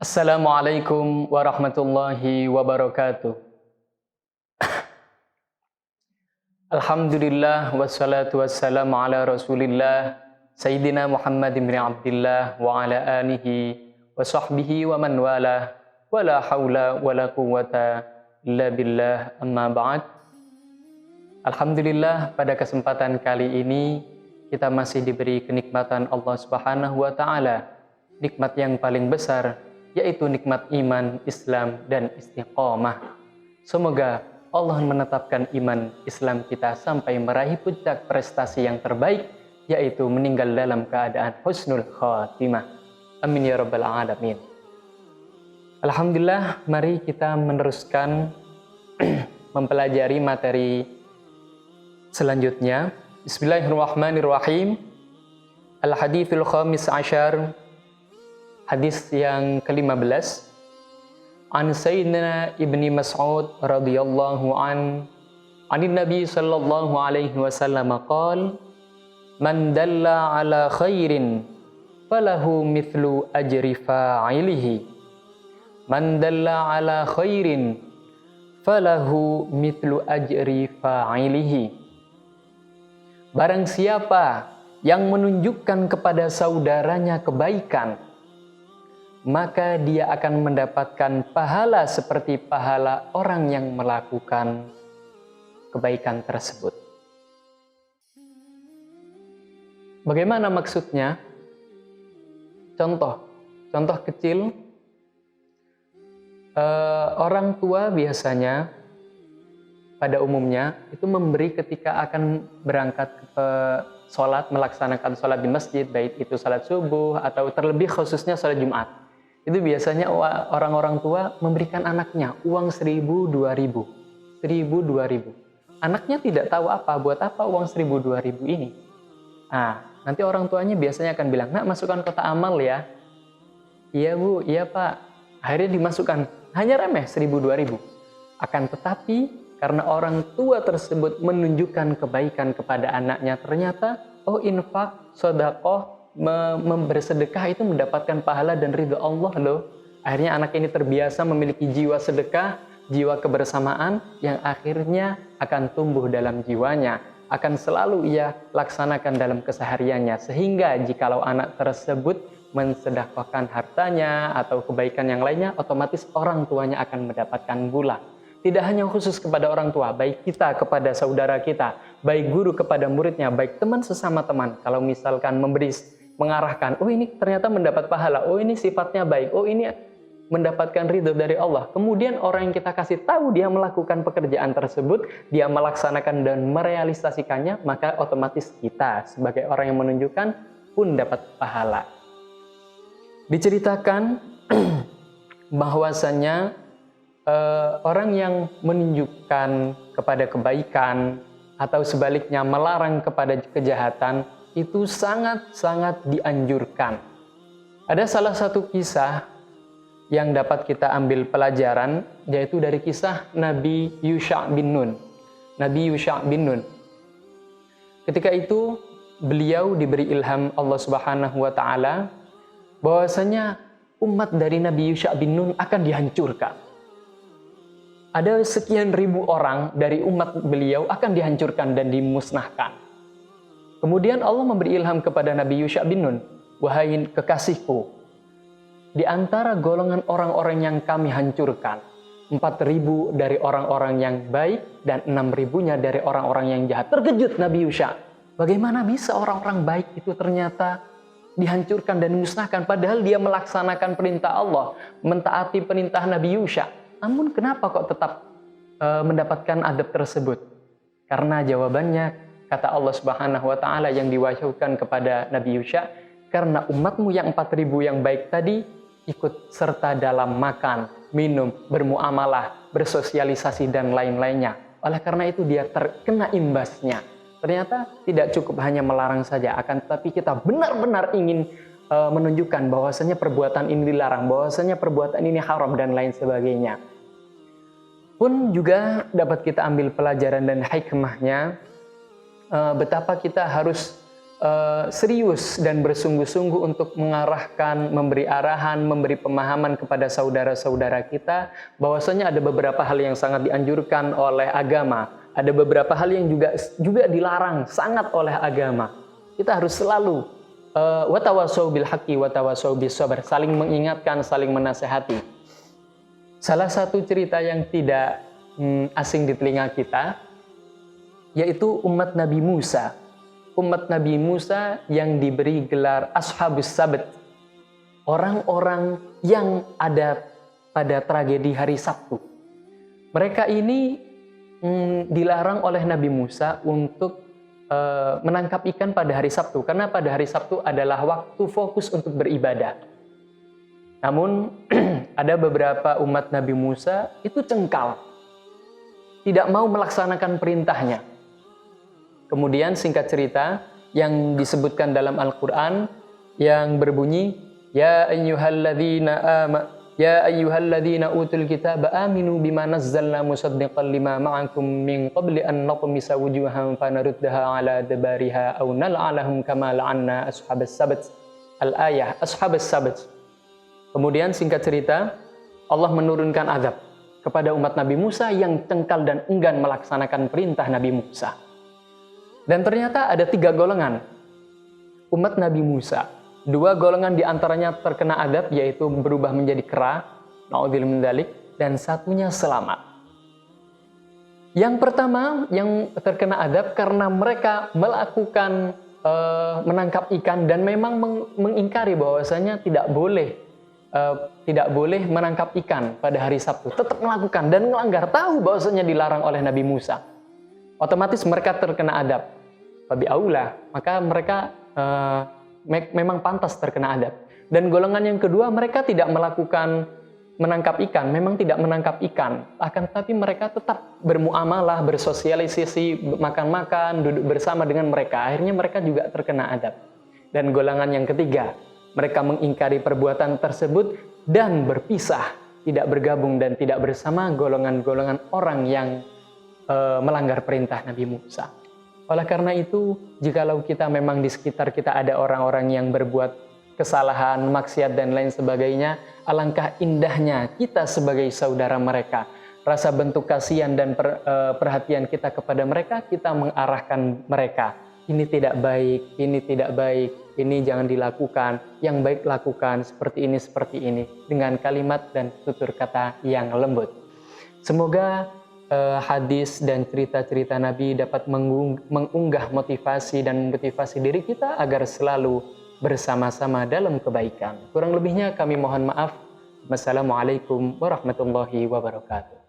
Assalamualaikum warahmatullahi wabarakatuh. Alhamdulillah wassalatu wassalamu ala Rasulillah Sayyidina Muhammad bin Abdullah wa ala alihi wa sahbihi wa man wala wa la hawla wa la quwwata illa billah amma ba'd. Alhamdulillah, pada kesempatan kali ini kita masih diberi kenikmatan Allah Subhanahu wa taala, nikmat yang paling besar, yaitu nikmat iman, Islam, dan istiqomah. Semoga Allah menetapkan iman Islam kita sampai meraih puncak prestasi yang terbaik, yaitu meninggal dalam keadaan husnul khatimah. Amin ya rabbal alamin. Alhamdulillah, mari kita meneruskan mempelajari materi selanjutnya. Bismillahirrahmanirrahim. Al-hadithul khamis asyar, hadis yang ke-15. An Sayyidina Ibni Mas'ud radhiyallahu anin Nabi sallallahu alaihi wasallam qala, man dalla ala khairin falahu mithlu ajri fa'ilihi. Man dalla ala khairin falahu mithlu ajri fa'ilihi. Barang siapa yang menunjukkan kepada saudaranya kebaikan, maka dia akan mendapatkan pahala seperti pahala orang yang melakukan kebaikan tersebut. Bagaimana maksudnya? Contoh kecil, orang tua biasanya pada umumnya itu memberi ketika akan berangkat ke sholat, melaksanakan sholat di masjid, baik itu sholat subuh atau terlebih khususnya sholat Jumat. Itu biasanya orang-orang tua memberikan anaknya uang 1.000, 2.000. Anaknya tidak tahu buat apa uang 1.000, 2.000 ini. Nanti orang tuanya biasanya akan bilang, nak, masukkan kotak amal ya. Iya bu, iya pak. Akhirnya dimasukkan, hanya remeh 1.000, 2.000. Akan tetapi karena orang tua tersebut menunjukkan kebaikan kepada anaknya, ternyata infak, sedekah, bersedekah itu mendapatkan pahala dan ridho Allah loh. Akhirnya anak ini terbiasa memiliki jiwa sedekah, jiwa kebersamaan yang akhirnya akan tumbuh dalam jiwanya, akan selalu ia laksanakan dalam kesehariannya, sehingga jikalau anak tersebut mensedekahkan hartanya atau kebaikan yang lainnya, otomatis orang tuanya akan mendapatkan bulah. Tidak hanya khusus kepada orang tua, baik kita kepada saudara kita, baik guru kepada muridnya, baik teman sesama teman. Kalau misalkan mengarahkan, ini ternyata mendapat pahala, ini sifatnya baik, ini mendapatkan ridho dari Allah. Kemudian orang yang kita kasih tahu dia melakukan pekerjaan tersebut, dia melaksanakan dan merealisasikannya, maka otomatis kita sebagai orang yang menunjukkan pun dapat pahala. Diceritakan bahwasanya orang yang menunjukkan kepada kebaikan atau sebaliknya melarang kepada kejahatan itu sangat-sangat dianjurkan. Ada salah satu kisah yang dapat kita ambil pelajaran, yaitu dari kisah Nabi Yusha' bin Nun. Nabi Yusha' bin Nun. Ketika itu beliau diberi ilham Allah Subhanahu wa taala bahwasanya umat dari Nabi Yusha' bin Nun akan dihancurkan. Ada sekian ribu orang dari umat beliau akan dihancurkan dan dimusnahkan. Kemudian Allah memberi ilham kepada Nabi Yusha' bin Nun, wahai kekasihku, di antara golongan orang-orang yang kami hancurkan, 4.000 dari orang-orang yang baik dan 6.000-nya dari orang-orang yang jahat. Terkejut Nabi Yusha', bagaimana bisa orang-orang baik itu ternyata dihancurkan dan dimusnahkan, padahal dia melaksanakan perintah Allah, mentaati perintah Nabi Yusha'. Namun kenapa kok tetap mendapatkan adab tersebut? Karena jawabannya, kata Allah Subhanahu wa taala yang diwahyukan kepada Nabi Yusha', karena umatmu yang 4.000 yang baik tadi ikut serta dalam makan, minum, bermuamalah, bersosialisasi dan lain-lainnya. Oleh karena itu dia terkena imbasnya. Ternyata tidak cukup hanya melarang saja, akan tetapi kita benar-benar ingin menunjukkan bahwasanya perbuatan ini dilarang, bahwasanya perbuatan ini haram dan lain sebagainya. Pun juga dapat kita ambil pelajaran dan hikmahnya, betapa kita harus serius dan bersungguh-sungguh untuk mengarahkan, memberi arahan, memberi pemahaman kepada saudara-saudara kita bahwasanya ada beberapa hal yang sangat dianjurkan oleh agama, ada beberapa hal yang juga dilarang sangat oleh agama. Kita harus selalu watawasau bil haqqi watawasau bis sabr, saling mengingatkan, saling menasehati. Salah satu cerita yang tidak asing di telinga kita yaitu umat Nabi Musa. Umat Nabi Musa yang diberi gelar Ashabus Sabt, orang-orang yang ada pada tragedi hari Sabtu. Mereka ini dilarang oleh Nabi Musa untuk menangkap ikan pada hari Sabtu, karena pada hari Sabtu adalah waktu fokus untuk beribadah. Namun ada beberapa umat Nabi Musa itu cengkal, tidak mau melaksanakan perintahnya. Kemudian singkat cerita yang disebutkan dalam Al-Quran yang berbunyi, Ya ayyuhalladzina utul kitaba aminu bima nazzalna musaddiqan lima ma'akum min qabli an natmisa wujuhan fanaruddaha ala dabariha aw nal'anahum kama la'anna ashabas sabt. Al-ayah, ashabas sabt. Kemudian singkat cerita, Allah menurunkan azab kepada umat Nabi Musa yang cengkal dan enggan melaksanakan perintah Nabi Musa. Dan ternyata ada 3 golongan umat Nabi Musa. 2 golongan diantaranya terkena azab, yaitu berubah menjadi kera, na'udzubillah min dzalik, dan satunya selamat. Yang pertama yang terkena azab karena mereka melakukan menangkap ikan dan memang mengingkari bahwasanya tidak boleh menangkap ikan pada hari Sabtu. Tetap melakukan dan melanggar, tahu bahwasanya dilarang oleh Nabi Musa. Otomatis mereka terkena adab. Fabi aula, maka mereka memang pantas terkena adab. Dan golongan yang kedua, mereka tidak melakukan menangkap ikan, memang tidak menangkap ikan, akan tetapi mereka tetap bermuamalah, bersosialisasi, makan-makan, duduk bersama dengan mereka. Akhirnya mereka juga terkena adab. Dan golongan yang ketiga, mereka mengingkari perbuatan tersebut dan berpisah, tidak bergabung dan tidak bersama golongan-golongan orang yang melanggar perintah Nabi Musa. Oleh karena itu, jikalau kita memang di sekitar kita ada orang-orang yang berbuat kesalahan, maksiat dan lain sebagainya, alangkah indahnya kita sebagai saudara mereka. Rasa bentuk kasihan dan perhatian kita kepada mereka, kita mengarahkan mereka. Ini tidak baik, ini jangan dilakukan, yang baik lakukan, seperti ini, dengan kalimat dan tutur kata yang lembut. Semoga hadis dan cerita-cerita Nabi dapat mengunggah motivasi dan motivasi diri kita agar selalu bersama-sama dalam kebaikan. Kurang lebihnya kami mohon maaf. Wassalamualaikum warahmatullahi wabarakatuh.